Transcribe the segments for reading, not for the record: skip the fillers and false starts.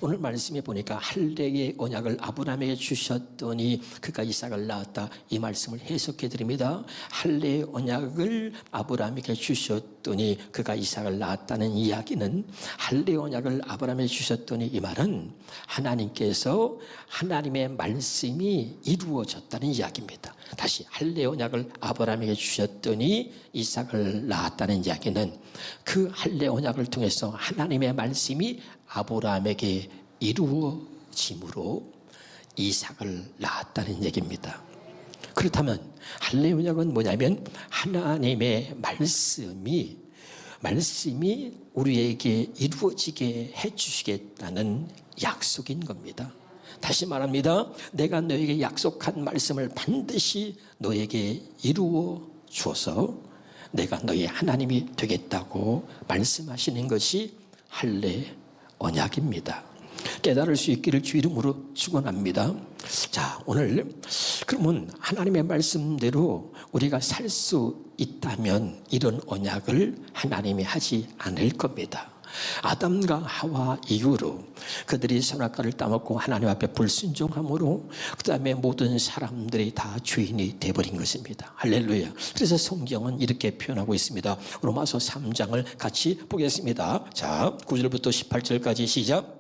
오늘 말씀에 보니까 할례의 언약을 아브라함에게 주셨더니 그가 이삭을 낳았다, 이 말씀을 해석해 드립니다. 할례의 언약을 아브라함에게 주셨더니 그가 이삭을 낳았다는 이야기는, 할례의 언약을 아브라함에게 주셨더니 이 말은 하나님께서 하나님의 말씀이 이루어졌다는 이야기입니다. 다시, 할례의 언약을 아브라함에게 주셨더니 이삭을 낳았다는 이야기는 그 할례의 언약을 통해서 하나님의 말씀이 아브라함에게 이루어짐으로 이삭을 낳았다는 얘기입니다. 그렇다면 할례의 언약은 뭐냐면 하나님의 말씀이 우리에게 이루어지게 해주시겠다는 약속인 겁니다. 다시 말합니다. 내가 너에게 약속한 말씀을 반드시 너에게 이루어 주어서 내가 너의 하나님이 되겠다고 말씀하시는 것이 할례 언약입니다. 깨달을 수 있기를 주 이름으로 축원합니다. 자, 오늘 그러면 하나님의 말씀대로 우리가 살 수 있다면 이런 언약을 하나님이 하지 않을 겁니다. 아담과 하와 이후로 그들이 선악과를 따먹고 하나님 앞에 불순종함으로 그 다음에 모든 사람들이 다 죄인이 되어버린 것입니다. 할렐루야. 그래서 성경은 이렇게 표현하고 있습니다. 로마서 3장을 같이 보겠습니다. 자, 9절부터 18절까지 시작.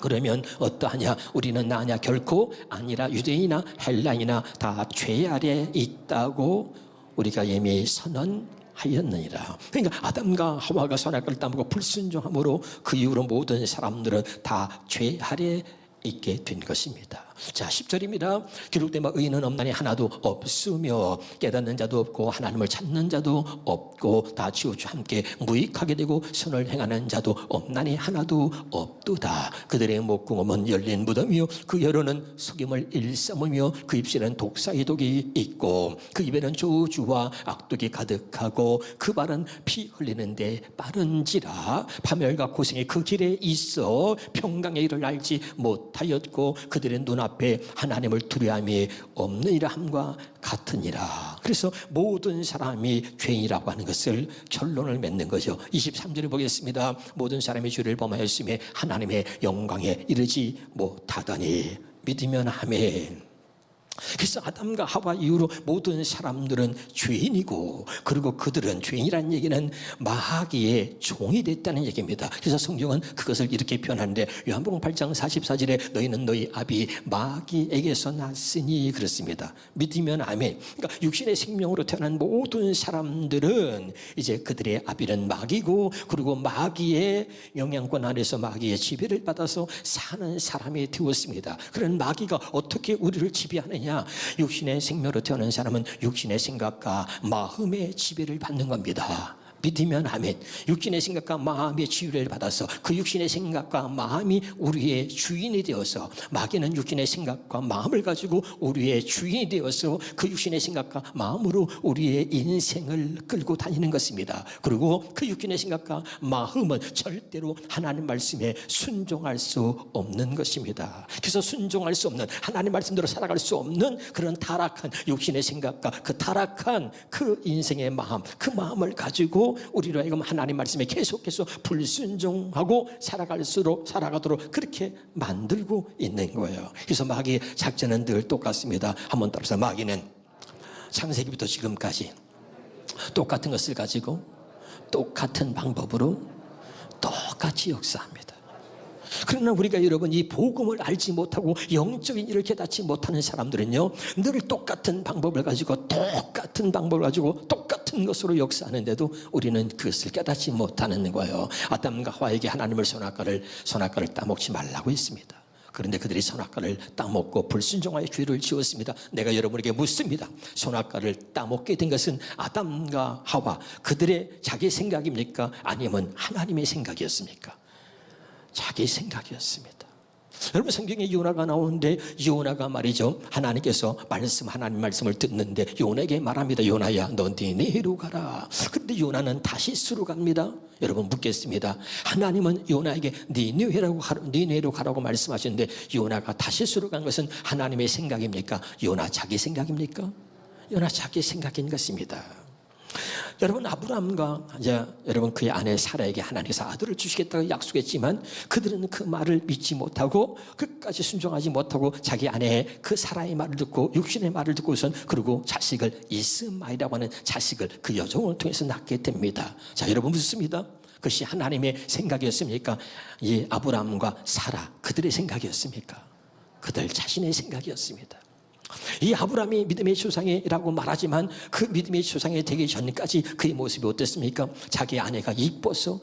그러면 어떠하냐? 우리는 나냐? 결코 아니라 유대인이나 헬라인이나 다 죄 아래 있다고 우리가 이미 선언하였느니라. 그러니까 아담과 하와가 선악과를 따먹고 불순종함으로 그 이후로 모든 사람들은 다 죄 아래 있게 된 것입니다. 자, 10절입니다. 기록된 바 의인은 없나니 하나도 없으며 깨닫는 자도 없고 하나님을 찾는 자도 없고 다 지우주 함께 무익하게 되고 선을 행하는 자도 없나니 하나도 없도다. 그들의 목구멍은 열린 무덤이요 그 혀로는 속임을 일삼으며 그 입술에는 독사의 독이 있고 그 입에는 저주와 악독이 가득하고 그 발은 피 흘리는데 빠른지라. 파멸과 고생이 그 길에 있어 평강의 일을 알지 못하였고 그들의 눈앞에 하나님을 두려움이 없느니라 함과 같으니라. 그래서 모든 사람이 죄인이라고 하는 것을 결론을 맺는 거죠. 23절에 보겠습니다. 모든 사람이 죄를 범하였으며 하나님의 영광에 이르지 못하더니. 믿으면 아멘. 그래서 아담과 하와 이후로 모든 사람들은 죄인이고, 그리고 그들은, 죄인이라는 얘기는 마귀의 종이 됐다는 얘기입니다. 그래서 성경은 그것을 이렇게 표현하는데, 요한복음 8장 44절에 너희는 너희 아비 마귀에게서 났으니 그렇습니다. 믿으면 아멘. 그러니까 육신의 생명으로 태어난 모든 사람들은 이제 그들의 아비는 마귀고, 그리고 마귀의 영향권 안에서 마귀의 지배를 받아서 사는 사람이 되었습니다. 그런 마귀가 어떻게 우리를 지배하느냐? 육신의 생명으로 태어난 사람은 육신의 생각과 마음의 지배를 받는 겁니다. 믿으면 아멘. 육신의 생각과 마음의 지배를 받아서 그 육신의 생각과 마음이 우리의 주인이 되어서, 마귀는 육신의 생각과 마음을 가지고 우리의 주인이 되어서 그 육신의 생각과 마음으로 우리의 인생을 끌고 다니는 것입니다. 그리고 그 육신의 생각과 마음은 절대로 하나님 말씀에 순종할 수 없는 것입니다. 그래서 순종할 수 없는, 하나님 말씀대로 살아갈 수 없는 그런 타락한 육신의 생각과 그 타락한 그 인생의 마음, 그 마음을 가지고 우리로 하여금 하나님 말씀에 계속해서 불순종하고 살아가도록 그렇게 만들고 있는 거예요. 그래서 마귀의 작전은 늘 똑같습니다. 한번 따라서, 마귀는 창세기부터 지금까지 똑같은 것을 가지고 똑같은 방법으로 똑같이 역사합니다. 그러나 우리가 여러분 이 복음을 알지 못하고 영적인 일을 깨닫지 못하는 사람들은요, 늘 똑같은 방법을 가지고 똑같은 것으로 역사하는데도 우리는 그것을 깨닫지 못하는 거예요. 아담과 하와에게 하나님을 선악과를 따먹지 말라고 했습니다. 그런데 그들이 선악과를 따먹고 불순종하여 죄를 지었습니다. 내가 여러분에게 묻습니다. 선악과를 따먹게 된 것은 아담과 하와 그들의 자기 생각입니까? 아니면 하나님의 생각이었습니까? 자기 생각이었습니다. 여러분, 성경에 요나가 나오는데, 요나가 말이죠, 하나님께서 하나님 말씀을 듣는데 요나에게 말합니다. 요나야, 너 니네로 가라. 그런데 요나는 다시스로 갑니다. 여러분, 묻겠습니다. 하나님은 요나에게 니네로 가라고 말씀하시는데 요나가 다시스로 간 것은 하나님의 생각입니까? 요나 자기 생각입니까? 요나 자기 생각인 것입니다. 여러분, 아브라함과 이제 여러분 그의 아내 사라에게 하나님께서 아들을 주시겠다고 약속했지만 그들은 그 말을 믿지 못하고 끝까지 순종하지 못하고 자기 아내의 그 사라의 말을 듣고 육신의 말을 듣고선 그리고 자식을 이스마엘이라고 하는 자식을 그 여종을 통해서 낳게 됩니다. 자, 여러분 묻습니다. 그것이 하나님의 생각이었습니까? 이 아브라함과 사라 그들의 생각이었습니까? 그들 자신의 생각이었습니다. 이 아브라함이 믿음의 조상이라고 말하지만 그 믿음의 조상이 되기 전까지 그의 모습이 어땠습니까? 자기 아내가 이뻐서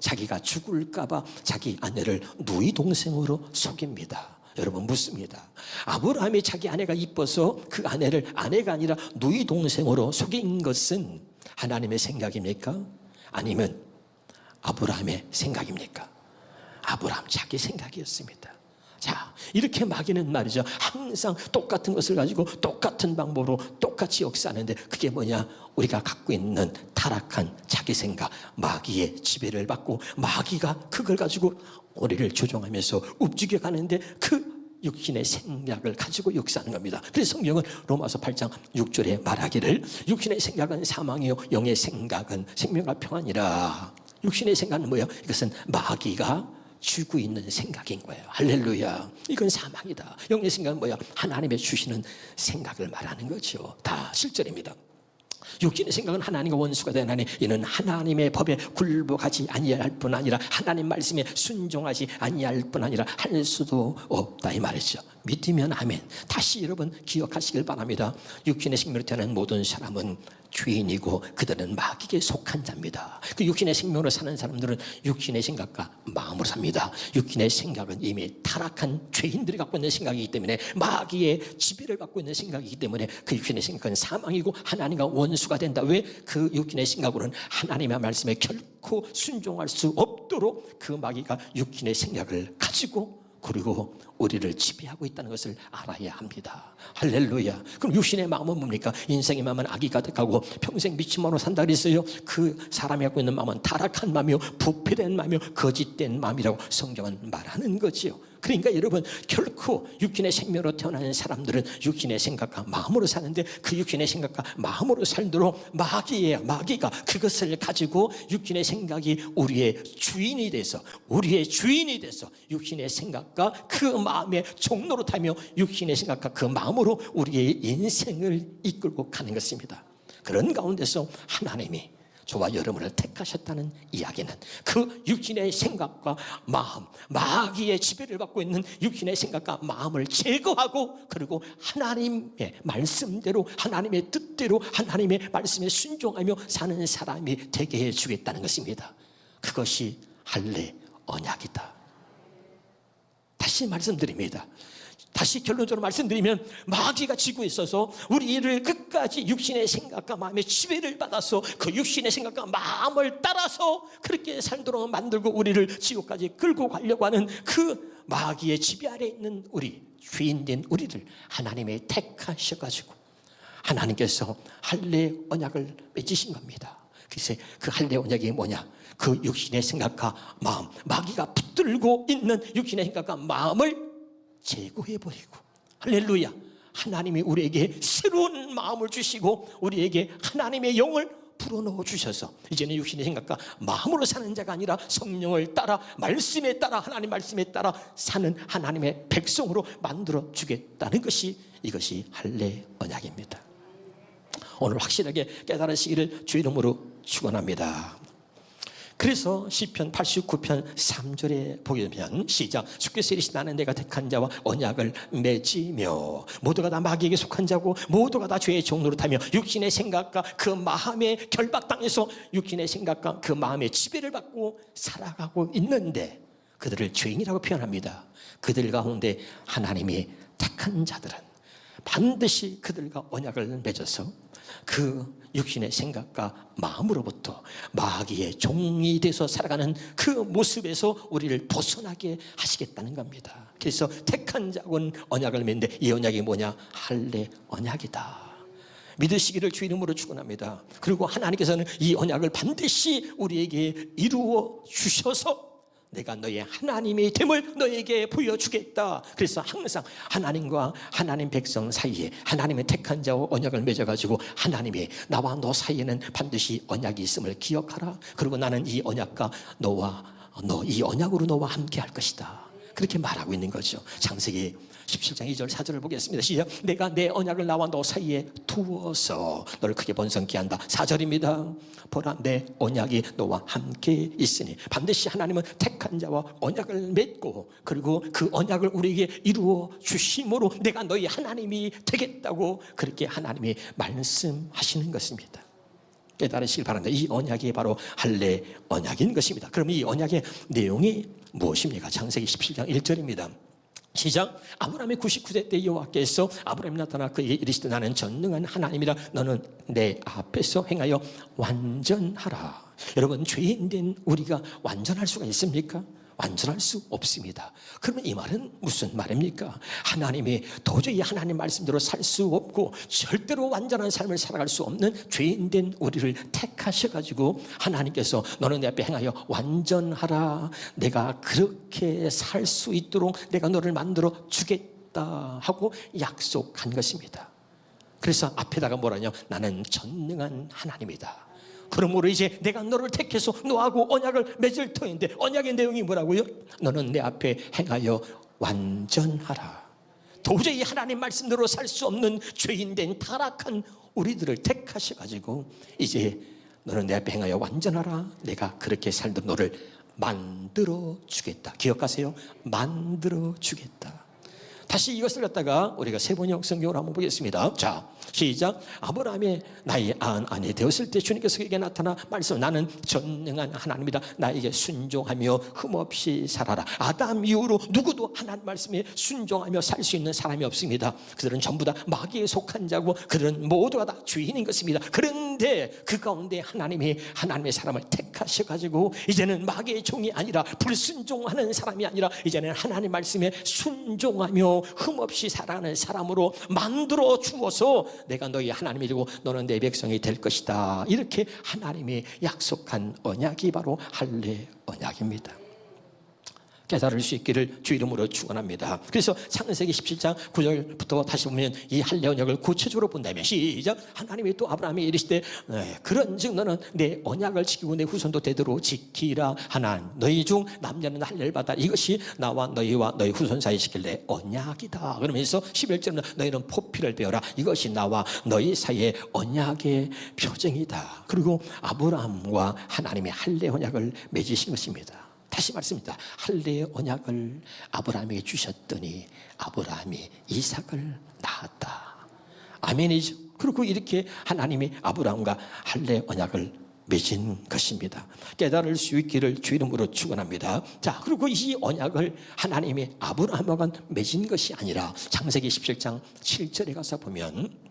자기가 죽을까봐 자기 아내를 누이 동생으로 속입니다. 여러분 묻습니다. 아브라함이 자기 아내가 이뻐서 그 아내를 아내가 아니라 누이 동생으로 속인 것은 하나님의 생각입니까? 아니면 아브라함의 생각입니까? 아브라함 자기 생각이었습니다. 자, 이렇게 마귀는 말이죠, 항상 똑같은 것을 가지고 똑같은 방법으로 똑같이 역사하는데 그게 뭐냐? 우리가 갖고 있는 타락한 자기 생각, 마귀의 지배를 받고 마귀가 그걸 가지고 우리를 조종하면서 움직여 가는데 그 육신의 생각을 가지고 역사하는 겁니다. 그래서 성경은 로마서 8장 6절에 말하기를 육신의 생각은 사망이요 영의 생각은 생명과 평안이라. 육신의 생각은 뭐예요? 이것은 마귀가 쥐고 있는 생각인 거예요. 할렐루야. 이건 사망이다. 영의 생각은 뭐야? 하나님의 주시는 생각을 말하는 거죠. 다 실절입니다. 육신의 생각은 하나님과 원수가 되나니 이는 하나님의 법에 굴복하지 아니할 뿐 아니라 하나님 말씀에 순종하지 아니할 뿐 아니라 할 수도 없다 이 말이죠. 믿으면 아멘. 다시 여러분 기억하시길 바랍니다. 육신의 생명으로 태어난 모든 사람은 죄인이고 그들은 마귀에게 속한 자입니다. 그 육신의 생명으로 사는 사람들은 육신의 생각과 마음으로 삽니다. 육신의 생각은 이미 타락한 죄인들이 갖고 있는 생각이기 때문에 마귀의 지배를 받고 있는 생각이기 때문에 그 육신의 생각은 사망이고 하나님과 원수가 된다. 왜? 그 육신의 생각으로는 하나님의 말씀에 결코 순종할 수 없도록 그 마귀가 육신의 생각을 가지고 그리고 우리를 지배하고 있다는 것을 알아야 합니다. 할렐루야. 그럼 육신의 마음은 뭡니까? 인생의 마음은 악이 가득하고 평생 미친마음으로 산다 그랬어요. 그 사람이 갖고 있는 마음은 타락한 마음이요 부패된 마음이요 거짓된 마음이라고 성경은 말하는 거지요. 그러니까 여러분 결코 육신의 생명으로 태어난 사람들은 육신의 생각과 마음으로 사는데 그 육신의 생각과 마음으로 살도록 마귀가 그것을 가지고 육신의 생각이 우리의 주인이 돼서 육신의 생각과 그 마음의 종로로 타며 육신의 생각과 그 마음으로 우리의 인생을 이끌고 가는 것입니다. 그런 가운데서 하나님이 저와 여러분을 택하셨다는 이야기는 그 육신의 생각과 마음, 마귀의 지배를 받고 있는 육신의 생각과 마음을 제거하고 그리고 하나님의 말씀대로 하나님의 뜻대로 하나님의 말씀에 순종하며 사는 사람이 되게 해주겠다는 것입니다. 그것이 할례 언약이다. 다시 말씀드립니다. 다시 결론적으로 말씀드리면 마귀가 지고 있어서 우리를 끝까지 육신의 생각과 마음의 지배를 받아서 그 육신의 생각과 마음을 따라서 그렇게 살도록 만들고 우리를 지옥까지 끌고 가려고 하는 그 마귀의 지배 아래 있는 우리 죄인된 우리를 하나님이 택하셔가지고 하나님께서 할례 언약을 맺으신 겁니다. 그래서 그 할례 언약이 뭐냐? 그 육신의 생각과 마음, 마귀가 붙들고 있는 육신의 생각과 마음을 제거해버리고 할렐루야. 하나님이 우리에게 새로운 마음을 주시고 우리에게 하나님의 영을 불어넣어 주셔서 이제는 육신의 생각과 마음으로 사는 자가 아니라 성령을 따라 말씀에 따라 하나님 말씀에 따라 사는 하나님의 백성으로 만들어 주겠다는 것이 이것이 할례 언약입니다. 오늘 확실하게 깨달으시기를 주 이름으로 축원합니다. 그래서 시편 89편 3절에 보게 되면 시작. 주께서 이르시되 나는 내가 택한 자와 언약을 맺으며 모두가 다 마귀에게 속한 자고 모두가 다 죄의 종로로 타며 육신의 생각과 그 마음의 결박당해서 육신의 생각과 그 마음의 지배를 받고 살아가고 있는데 그들을 죄인이라고 표현합니다. 그들 가운데 하나님이 택한 자들은 반드시 그들과 언약을 맺어서 그 육신의 생각과 마음으로부터 마귀의 종이 돼서 살아가는 그 모습에서 우리를 벗어나게 하시겠다는 겁니다. 그래서 택한 자군 언약을 맺는데 이 언약이 뭐냐? 할례 언약이다. 믿으시기를 주 이름으로 축원합니다. 그리고 하나님께서는 이 언약을 반드시 우리에게 이루어 주셔서 내가 너의 하나님이 됨을 너에게 보여주겠다. 그래서 항상 하나님과 하나님 백성 사이에 하나님의 택한 자와 언약을 맺어가지고 하나님이 나와 너 사이에는 반드시 언약이 있음을 기억하라. 그리고 나는 이 언약과 이 언약으로 너와 함께 할 것이다. 그렇게 말하고 있는 거죠. 창세기 17장 2절 4절을 보겠습니다. 시작. 내가 내 언약을 나와 너 사이에 두어서 너를 크게 번성케 한다. 4절입니다. 보라 내 언약이 너와 함께 있으니. 반드시 하나님은 택한 자와 언약을 맺고 그리고 그 언약을 우리에게 이루어 주심으로 내가 너희 하나님이 되겠다고 그렇게 하나님이 말씀하시는 것입니다. 깨달으시길 바랍니다. 이 언약이 바로 할례 언약인 것입니다. 그럼 이 언약의 내용이 무엇입니까? 창세기 17장 1절입니다. 시작. 아브라함의 99세 때 여호와께서 아브라함이 나타나 그에게 이르시되 나는 전능한 하나님이라 너는 내 앞에서 행하여 완전하라. 여러분, 죄인된 우리가 완전할 수가 있습니까? 완전할 수 없습니다. 그러면 이 말은 무슨 말입니까? 하나님이 도저히 하나님 말씀대로 살 수 없고 절대로 완전한 삶을 살아갈 수 없는 죄인된 우리를 택하셔가지고 하나님께서 너는 내 앞에 행하여 완전하라. 내가 그렇게 살 수 있도록 내가 너를 만들어 주겠다 하고 약속한 것입니다. 그래서 앞에다가 뭐라냐? 나는 전능한 하나님이다. 그러므로 이제 내가 너를 택해서 너하고 언약을 맺을 터인데 언약의 내용이 뭐라고요? 너는 내 앞에 행하여 완전하라. 도저히 하나님 말씀대로 살 수 없는 죄인된 타락한 우리들을 택하셔가지고 이제 너는 내 앞에 행하여 완전하라. 내가 그렇게 살던 너를 만들어 주겠다. 기억하세요? 만들어 주겠다. 다시 이것을 갖다가 우리가 세번역 성경으로 한번 보겠습니다. 자, 시작. 아브라함이 나의 아내 되었을 때 주님께서 그에게 나타나 말씀 나는 전능한 하나님이다. 나에게 순종하며 흠없이 살아라. 아담 이후로 누구도 하나님 말씀에 순종하며 살 수 있는 사람이 없습니다. 그들은 전부 다 마귀에 속한 자고 그들은 모두가 다 죄인인 것입니다. 그런데 그 가운데 하나님이 하나님의 사람을 택하셔가지고 이제는 마귀의 종이 아니라 불순종하는 사람이 아니라 이제는 하나님 말씀에 순종하며 흠없이 살아가는 사람으로 만들어 주어서 내가 너희 하나님이 되고 너는 내 백성이 될 것이다. 이렇게 하나님이 약속한 언약이 바로 할례 언약입니다. 깨달을 수 있기를 주 이름으로 축원합니다. 그래서 창세기 17장 9절부터 다시 보면 이 할례 언약을 구체적으로 본다면 시작. 하나님이 또 아브라함에 이르시되 그런즉 너는 내 언약을 지키고 내 후손도 되도록 지키라. 하나 너희 중 남자는 할례를 받아 이것이 나와 너희와 너희 후손 사이에 지킬 내 언약이다. 그러면서 11절은 너희는 포피를 베어라. 이것이 나와 너희 사이의 언약의 표징이다. 그리고 아브라함과 하나님의 할례 언약을 맺으신 것입니다. 다시 말씀입니다. 할례의 언약을 아브라함에게 주셨더니 아브라함이 이삭을 낳았다. 아멘이죠. 그리고 이렇게 하나님이 아브라함과 할례 언약을 맺은 것입니다. 깨달을 수 있기를 주 이름으로 축원합니다. 자, 그리고 이 언약을 하나님이 아브라함과 맺은 것이 아니라 창세기 17장 7절에 가서 보면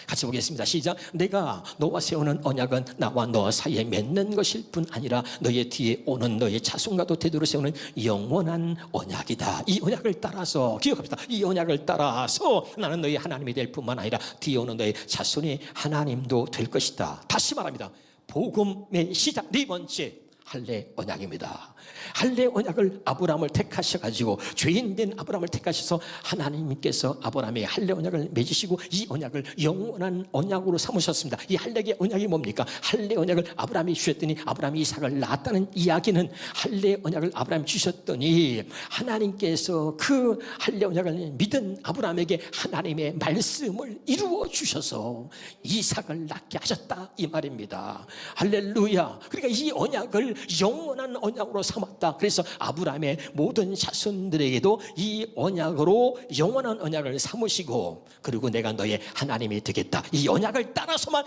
같이 보겠습니다. 시작. 내가 너와 세우는 언약은 나와 너 사이에 맺는 것일 뿐 아니라 너의 뒤에 오는 너의 자손과도 되도록 세우는 영원한 언약이다. 이 언약을 따라서 기억합시다. 이 언약을 따라서 나는 너희 하나님이 될 뿐만 아니라 뒤에 오는 너의 자손이 하나님도 될 것이다. 다시 말합니다. 복음의 시작 네 번째 할례 언약입니다. 할례 언약을 아브라함을 택하셔가지고 죄인된 아브라함을 택하셔서 하나님께서 아브라함의 할례 언약을 맺으시고 이 언약을 영원한 언약으로 삼으셨습니다. 이 할례의 언약이 뭡니까? 할례 언약을 아브라함이 주셨더니 아브라함이 이삭을 낳았다는 이야기는 할례 언약을 아브라함이 주셨더니 하나님께서 그 할례 언약을 믿은 아브라함에게 하나님의 말씀을 이루어 주셔서 이삭을 낳게 하셨다 이 말입니다. 할렐루야. 그러니까 이 언약을 영원한 언약으로 삼았다. 그래서 아브라함의 모든 자손들에게도 이 언약으로 영원한 언약을 삼으시고 그리고 내가 너의 하나님이 되겠다. 이 언약을 따라서만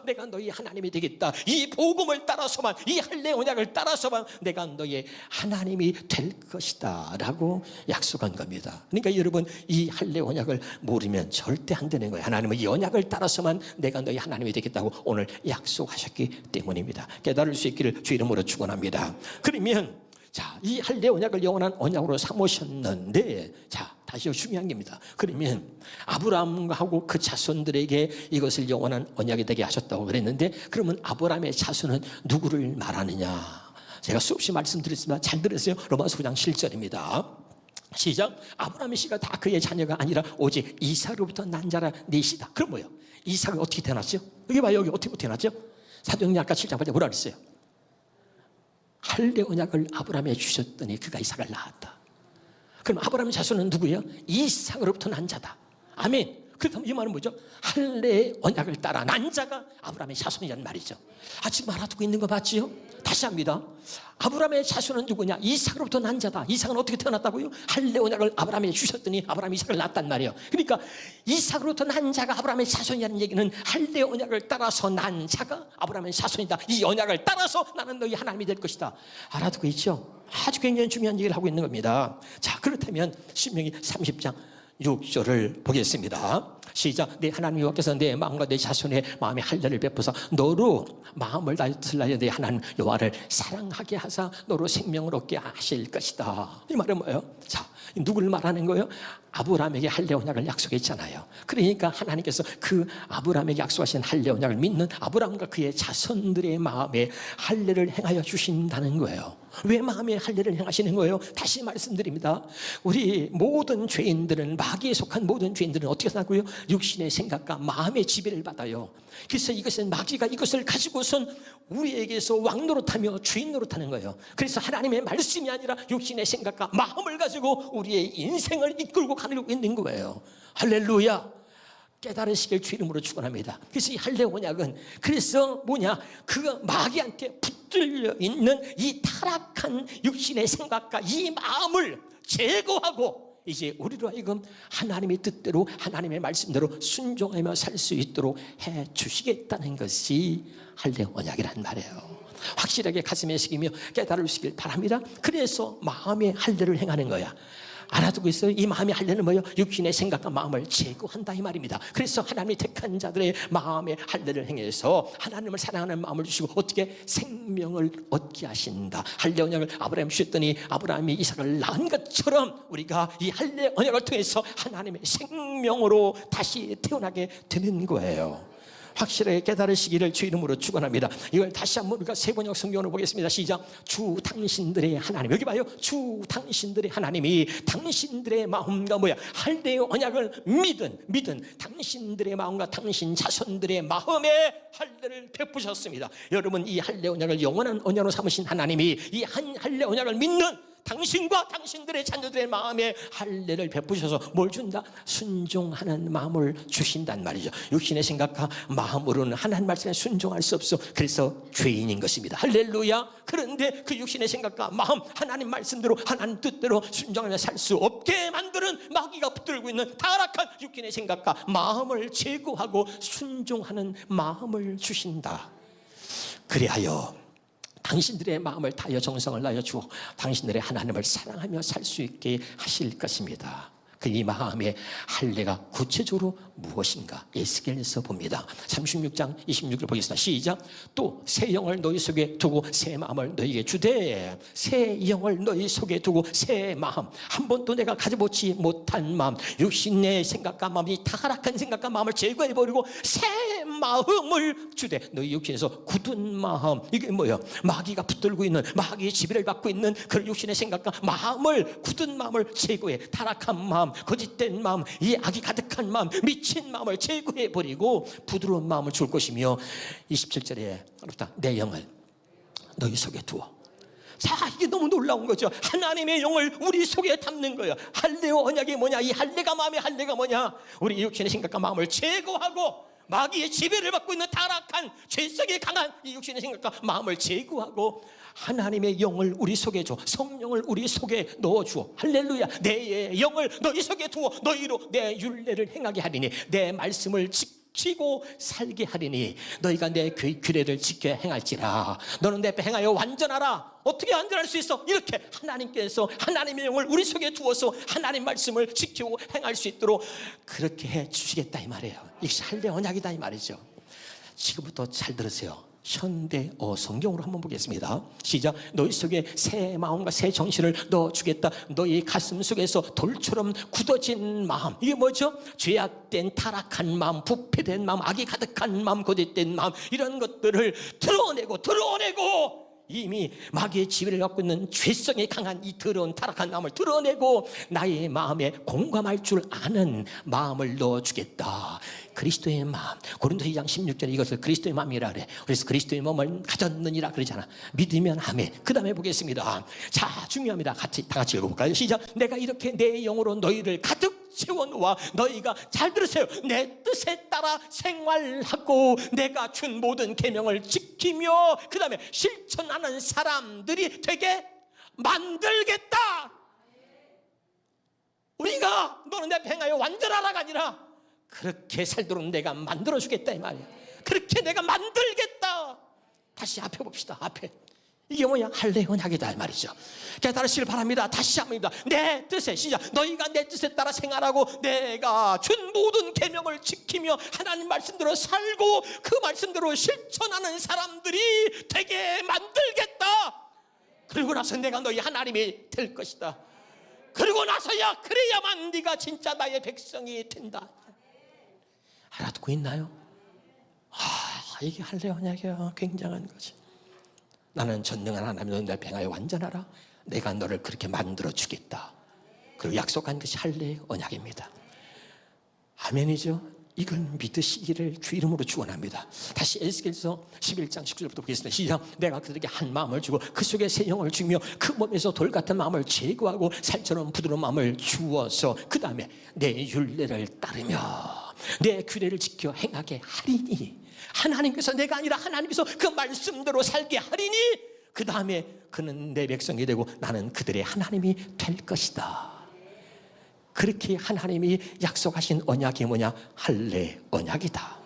내가 너의 하나님이 되겠다. 이 복음을 따라서만 이 할례 언약을 따라서만 내가 너의 하나님이 될 것이다 라고 약속한 겁니다. 그러니까 여러분 이 할례 언약을 모르면 절대 안 되는 거예요. 하나님은 이 언약을 따라서만 내가 너의 하나님이 되겠다고 오늘 약속하셨기 때문입니다. 깨달을 수 있기를 주 이름으로 축원합니다. 그러면 자, 이 할례 언약을 영원한 언약으로 삼으셨는데 자, 다시 중요한 겁니다. 그러면 아브라함하고 그 자손들에게 이것을 영원한 언약이 되게 하셨다고 그랬는데 그러면 아브라함의 자손은 누구를 말하느냐? 제가 수없이 말씀드렸습니다. 잘 들으세요. 로마서 9장 7절입니다. 시작. 아브라함의 씨가 다 그의 자녀가 아니라 오직 이삭으로부터 난 자라 넷이다. 그럼 뭐예요? 이삭은 어떻게 태어났죠? 여기 봐요. 여기 어떻게 태어났죠? 사도행전 아까 7장 8절 뭐라 그랬어요? 할례 언약을 아브라함에 주셨더니 그가 이삭을 낳았다. 그럼 아브라함의 자손은 누구예요? 이삭으로부터 난 자다. 아멘. 그렇다면 이 말은 뭐죠? 할례 언약을 따라 난 자가 아브라함의 자손이라는 말이죠. 지금 알아듣고 있는 거 맞지요? 다시 합니다. 아브라함의 자손은 누구냐? 이삭으로부터 난 자다. 이삭은 어떻게 태어났다고요? 할례 언약을 아브라함에 주셨더니 아브라함이 이삭을 낳았단 말이에요. 그러니까 이삭으로부터 난 자가 아브라함의 자손이라는 얘기는 할례 언약을 따라서 난 자가 아브라함의 자손이다. 이 언약을 따라서 나는 너희 하나님이 될 것이다. 알아듣고 있죠? 아주 굉장히 중요한 얘기를 하고 있는 겁니다. 자, 그렇다면 신명기 30장 6절을 보겠습니다. 시작. 내 하나님 여호와께서 내 마음과 내 자손의 마음에 할례를 베푸사 너로 마음을 다하여 내 하나님 여호와를 사랑하게 하사 너로 생명을 얻게 하실 것이다. 이 말은 뭐예요? 자, 누구를 말하는 거예요? 아브라함에게 할례 언약을 약속했잖아요. 그러니까 하나님께서 그 아브라함에게 약속하신 할례 언약을 믿는 아브라함과 그의 자손들의 마음에 할례를 행하여 주신다는 거예요. 왜 마음에 할례를 행하시는 거예요? 다시 말씀드립니다. 우리 모든 죄인들은, 마귀에 속한 모든 죄인들은 어떻게 사고요? 육신의 생각과 마음의 지배를 받아요. 그래서 이것은 마귀가 이것을 가지고선 우리에게서 왕노릇하며 주인 노릇하는 거예요. 그래서 하나님의 말씀이 아니라 육신의 생각과 마음을 가지고 우리의 인생을 이끌고 가려고 있는 거예요. 할렐루야. 깨달으시길 주 이름으로 축원합니다. 그래서 이 할례 언약은 그래서 뭐냐? 그 마귀한테 붙들려 있는 이 타락한 육신의 생각과 이 마음을 제거하고 이제 우리로 하여금 하나님의 뜻대로 하나님의 말씀대로 순종하며 살 수 있도록 해 주시겠다는 것이 할례 언약이란 말이에요. 확실하게 가슴에 새기며 깨달으시길 바랍니다. 그래서 마음의 할례를 행하는 거야. 알아두고 있어요. 이 마음의 할례는 뭐예요? 육신의 생각과 마음을 제거한다 이 말입니다. 그래서 하나님이 택한 자들의 마음의 할례를 행해서 하나님을 사랑하는 마음을 주시고 어떻게 생명을 얻게 하신다. 할례 언약을 아브라함 주셨더니 아브라함이 이삭을 낳은 것처럼 우리가 이 할례 언약을 통해서 하나님의 생명으로 다시 태어나게 되는 거예요. 확실하게 깨달으시기를 주 이름으로 축원합니다. 이걸 다시 한번 우리가 세번역 성경으로 보겠습니다. 시작. 주 당신들의 하나님. 여기 봐요. 주 당신들의 하나님이 당신들의 마음과 뭐야? 할례 언약을 믿은 당신들의 마음과 당신 자손들의 마음에 할례를 베푸셨습니다. 여러분, 이 할례 언약을 영원한 언약으로 삼으신 하나님이 이 한 할례 언약을 믿는 당신과 당신들의 자녀들의 마음에 할례를 베푸셔서 뭘 준다? 순종하는 마음을 주신단 말이죠. 육신의 생각과 마음으로는 하나님 말씀에 순종할 수 없어. 그래서 죄인인 것입니다. 할렐루야. 그런데 그 육신의 생각과 마음, 하나님 말씀대로 하나님 뜻대로 순종하며 살 수 없게 만드는 마귀가 붙들고 있는 타락한 육신의 생각과 마음을 제거하고 순종하는 마음을 주신다. 그리하여 당신들의 마음을 다하여 정성을 다하여 주어 당신들의 하나님을 사랑하며 살 수 있게 하실 것입니다. 그 이 마음의 할례가 구체적으로 무엇인가? 에스겔에서 봅니다. 36장 26절 보겠습니다. 시작. 또 새 영을 너희 속에 두고 새 마음을 너희에게 주되, 새 영을 너희 속에 두고 새 마음, 한 번도 내가 가져보지 못한 마음, 육신의 생각과 마음, 이 타락한 생각과 마음을 제거해버리고 새 마음을 주되. 너희 육신에서 굳은 마음, 이게 뭐예요? 마귀가 붙들고 있는, 마귀의 지배를 받고 있는 그 육신의 생각과 마음을, 굳은 마음을 제거해. 타락한 마음, 거짓된 마음, 이 악이 가득한 마음, 미친 마음을 제거해버리고 부드러운 마음을 줄 것이며, 27절에 내 영을 너희 속에 두어. 자, 이게 너무 놀라운 거죠. 하나님의 영을 우리 속에 담는 거예요. 할례 언약이 뭐냐? 이 할례가, 마음의 할례가 뭐냐? 우리 육신의 생각과 마음을 제거하고 마귀의 지배를 받고 있는 타락한 죄성이 강한 이 육신의 생각과 마음을 제거하고 하나님의 영을 우리 속에 줘. 성령을 우리 속에 넣어주어. 할렐루야. 내 영을 너희 속에 두어 너희로 내 율례를 행하게 하리니, 내 말씀을 지키고 살게 하리니, 너희가 내 규례를 지켜 행할지라. 너는 내 앞에 행하여 완전하라. 어떻게 완전할 수 있어? 이렇게 하나님께서 하나님의 영을 우리 속에 두어서 하나님 말씀을 지키고 행할 수 있도록 그렇게 해 주시겠다 이 말이에요. 이것이 할례 언약이다 이 말이죠. 지금부터 잘 들으세요. 현대어 성경으로 한번 보겠습니다. 시작. 너희 속에 새 마음과 새 정신을 넣어주겠다. 너희 가슴 속에서 돌처럼 굳어진 마음, 이게 뭐죠? 죄악된 타락한 마음, 부패된 마음, 악이 가득한 마음, 거짓된 마음, 이런 것들을 드러내고 이미 마귀의 지배를 갖고 있는 죄성이 강한 이 더러운 타락한 마음을 드러내고 나의 마음에 공감할 줄 아는 마음을 넣어주겠다. 그리스도의 마음, 고린도서 2장 16절에 이것을 그리스도의 마음이라 그래. 그래서 그리스도의 마음을 가졌느니라 그러잖아. 믿으면 아멘. 그 다음에 보겠습니다. 자, 중요합니다. 다 같이 읽어볼까요? 시작. 내가 이렇게 내 영으로 너희를 가득 채워놓아 너희가 잘 들으세요. 내 뜻에 따라 생활하고 내가 준 모든 계명을 지키며 그 다음에 실천하는 사람들이 되게 만들겠다. 우리가 너는 내 행하여 완전하라가 아니라 그렇게 살도록 내가 만들어주겠다 이 말이야. 그렇게 내가 만들겠다. 다시 앞에 봅시다. 앞에 이게 뭐냐? 할례 언약이다 이 말이죠. 깨달으시길 바랍니다. 다시 한번입니다. 내 뜻에 시작. 너희가 내 뜻에 따라 생활하고 내가 준 모든 계명을 지키며 하나님 말씀대로 살고 그 말씀대로 실천하는 사람들이 되게 만들겠다. 그리고 나서 내가 너희 하나님이 될 것이다. 그리고 나서야 그래야만 네가 진짜 나의 백성이 된다. 알아듣고 있나요? 이게 할례 언약이야. 굉장한 거지. 나는 전능한 하나님을 내 행하여 완전하라. 내가 너를 그렇게 만들어 주겠다. 그리고 약속한 것이 할례 언약입니다. 아멘이죠? 이걸 믿으시기를 주 이름으로 축원합니다. 다시 에스겔서 11장 19절부터 보겠습니다. 시작. 내가 그들에게 한 마음을 주고 그 속에 새 영을 주며 그 몸에서 돌 같은 마음을 제거하고 살처럼 부드러운 마음을 주어서 그 다음에 내 율례를 따르며 내 규례를 지켜 행하게 하리니. 하나님께서 내가 아니라 하나님께서 그 말씀대로 살게 하리니 그 다음에 그는 내 백성이 되고 나는 그들의 하나님이 될 것이다. 그렇게 하나님이 약속하신 언약이 뭐냐? 할례 언약이다.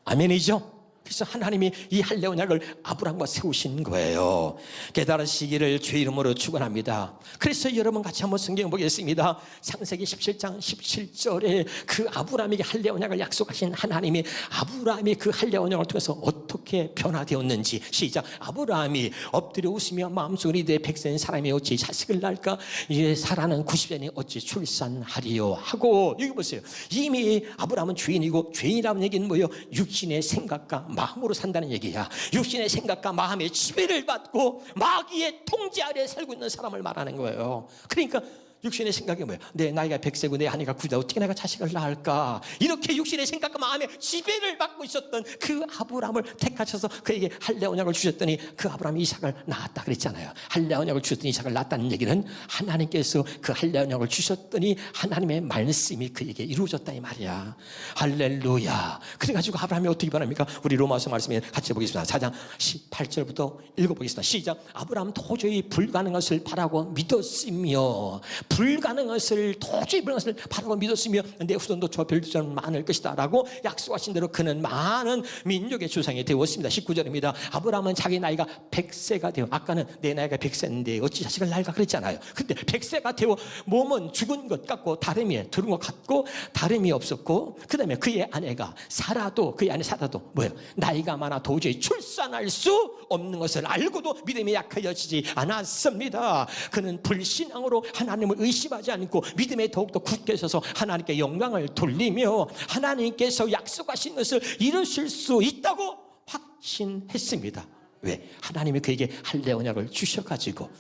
아멘이죠? 그래서 하나님이 이 할례 언약을 아브라함과 세우신 거예요. 깨달으시기를 주 이름으로 축원합니다. 그래서 여러분 같이 한번 성경 보겠습니다. 창세기 17장 17절에 그 아브라함에게 할례 언약을 약속하신 하나님이 아브라함이 그 할례 언약을 통해서 어떻게 변화되었는지 시작. 아브라함이 엎드려 웃으며 마음속으로 이르되 100세인 사람이 어찌 자식을 낳을까? 이제 사라는 90세니 어찌 출산하리요 하고 여기 보세요. 이미 아브라함은 죄인이고 죄인이라는 얘기는 뭐예요? 육신의 생각과 마음으로 산다는 얘기야. 육신의 생각과 마음의 지배를 받고 마귀의 통제 아래에 살고 있는 사람을 말하는 거예요. 그러니까 육신의 생각이 뭐야? 내 나이가 100세고 내 아내가 90세 어떻게 내가 자식을 낳을까? 이렇게 육신의 생각과 마음의 지배를 받고 있었던 그 아브라함을 택하셔서 그에게 할례 언약을 주셨더니 그 아브라함이 이삭을 낳았다 그랬잖아요. 할례 언약을 주셨더니 이삭을 낳았다는 얘기는 하나님께서 그 할례 언약을 주셨더니 하나님의 말씀이 그에게 이루어졌다 이 말이야. 할렐루야. 그래가지고 아브라함이 어떻게 변합니까? 우리 로마서 말씀에 같이 보겠습니다. 4장 18절부터 읽어보겠습니다. 시작. 아브라함 도저히 불가능한 것을 바라고 믿었으며 불가능한 것을 도저히 불가능한 것을 바라고 믿었으며 내 후손도 저 별들처럼 많을 것이다 라고 약속하신 대로 그는 많은 민족의 조상이 되었습니다. 19절입니다. 아브라함은 자기 나이가 100세가 되어 아까는 내 나이가 100세인데 어찌 자식을 낳을까 그랬잖아요. 근데 100세가 되어 몸은 죽은 것 같고 다름이 들은 것 같고 다름이 없었고 그 다음에 그의 아내가 사라도 그의 아내 사라도 뭐예요? 나이가 많아 도저히 출산할 수 없는 것을 알고도 믿음이 약해지지 않았습니다. 그는 불신앙으로 하나님을 의심하지 않고 믿음에 더욱더 굳게 서서 하나님께 영광을 돌리며 하나님께서 약속하신 것을 이루실 수 있다고 확신했습니다. 왜? 하나님이 그에게 할례 언약을 주셔가지고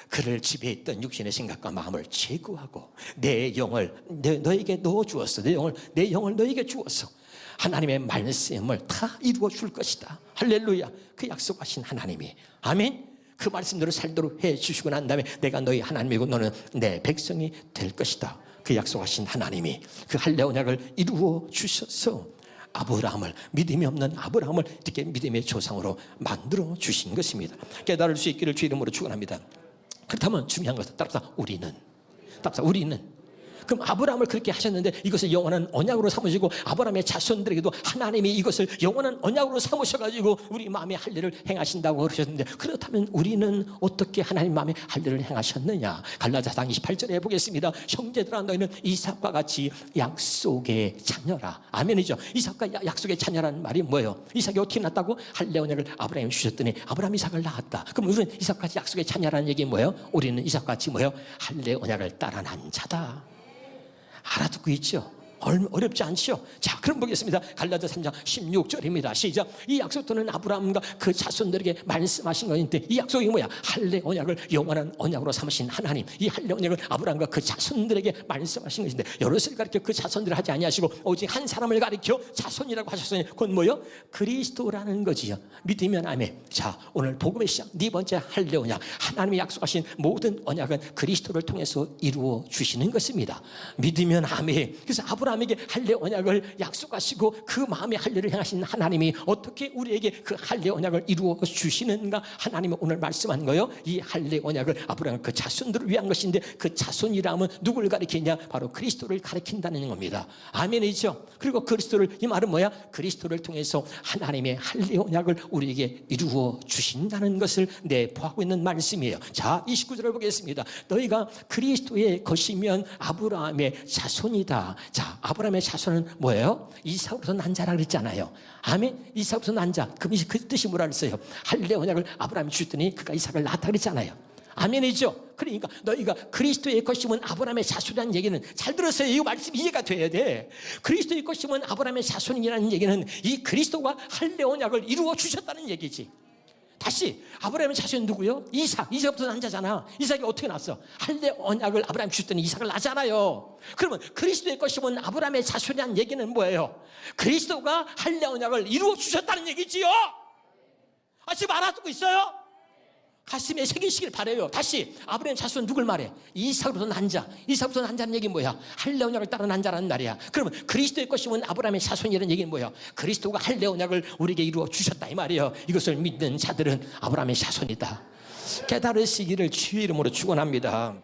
그를 지배했던 육신의 생각과 마음을 제거하고 내 영을 너에게 넣어주었어. 내 영을 너에게 주었어. 하나님의 말씀을 다 이루어 줄 것이다. 할렐루야. 그 약속하신 하나님이 아멘. 그 말씀대로 살도록 해 주시고 난 다음에 내가 너희 하나님이고 너는 내 백성이 될 것이다. 그 약속하신 하나님이 그 할례 언약을 이루어 주셔서 아브라함을 믿음이 없는 아브라함을 이렇게 믿음의 조상으로 만들어 주신 것입니다. 깨달을 수 있기를 주 이름으로 축원합니다. 그렇다면 중요한 것은 따라서 우리는 그럼 아브라함을 그렇게 하셨는데 이것을 영원한 언약으로 삼으시고 아브라함의 자손들에게도 하나님이 이것을 영원한 언약으로 삼으셔가지고 우리 마음에 할례를 행하신다고 그러셨는데 그렇다면 우리는 어떻게 하나님 마음에 할례를 행하셨느냐? 갈라디아서 28절에 보겠습니다. 형제들아 너희는 이삭과 같이 약속의 자녀라. 아멘이죠. 이삭과 약속의 자녀라는 말이 뭐예요? 이삭이 어떻게 낳았다고? 할례 언약을 아브라함이 주셨더니 아브라함이 이삭을 낳았다. 그럼 우리는 이삭같이 약속의 자녀라는 얘기 뭐예요? 우리는 이삭같이 뭐예요? 할례 언약을 따라 난 자다. 알아듣고 있죠? 어렵지 않지요? 자, 그럼 보겠습니다. 갈라디아서 3장 16절입니다. 시작. 이 약속들은 아브라함과 그 자손들에게 말씀하신 것인데 이 약속이 뭐야? 할례 언약을 영원한 언약으로 삼으신 하나님. 이 할례 언약을 아브라함과 그 자손들에게 말씀하신 것인데 여럿을 가리켜 그 자손들을 하지 아니하시고 오직 한 사람을 가리켜 자손이라고 하셨으니 그건 뭐요? 그리스도라는 거지요. 믿으면 아멘. 자, 오늘 복음의 시작 네 번째 할례 언약. 하나님이 약속하신 모든 언약은 그리스도를 통해서 이루어 주시는 것입니다. 믿으면 아멘. 그래서 아브라함에게 할례 언약을 약속하시고 그 마음의 할례를 행하신 하나님이 어떻게 우리에게 그 할례 언약을 이루어 주시는가? 하나님은 오늘 말씀한 거예요. 이 할례 언약을 아브라함 그 자손들을 위한 것인데 그 자손이라면 누구를 가리키냐? 바로 그리스도를 가리킨다는 겁니다. 아멘이죠. 그리고 그리스도를, 이 말은 뭐야? 그리스도를 통해서 하나님의 할례 언약을 우리에게 이루어 주신다는 것을 내포하고 있는 말씀이에요. 자, 29절을 보겠습니다. 너희가 그리스도의 것이면 아브라함의 자손이다. 자, 아브라함의 자손은 뭐예요? 이삭으로부터 난 자라 그랬잖아요. 아멘. 이삭으로부터 난 자. 그 뜻이 뭐라 그랬어요? 할례 언약을 아브라함이 주더니 그가 이삭을 낳았다 그랬잖아요. 아멘이죠. 그러니까 너희가 그리스도의 것이면 아브라함의 자손이라는 얘기는, 잘 들었어요. 이 말씀 이해가 돼야 돼. 그리스도의 것이면 아브라함의 자손이라는 얘기는 이 그리스도가 할례 언약을 이루어 주셨다는 얘기지. 다시, 아브라함의 자손이 누구요? 이삭부터 난 자잖아. 이삭이 어떻게 낳았어? 할례 언약을 아브라함이 주더니 이삭을 낳잖아요. 그러면 그리스도의 것이면 아브라함의 자손이라는 얘기는 뭐예요? 그리스도가 할례 언약을 이루어 주셨다는 얘기지요. 지금 알아듣고 있어요? 가슴에 새기시길 바라요. 다시, 아브라함의 자손은 누굴 말해? 이삭으로부터 난 자. 이삭부터 난 자는 얘기는 뭐야? 할례 언약을 따라 난 자라는 말이야. 그러면 그리스도의 것이면 아브라함의 자손이라는 얘기는 뭐야? 그리스도가 할례 언약을 우리에게 이루어 주셨다 이 말이에요. 이것을 믿는 자들은 아브라함의 자손이다. 깨달으시기를 주의 이름으로 축원합니다.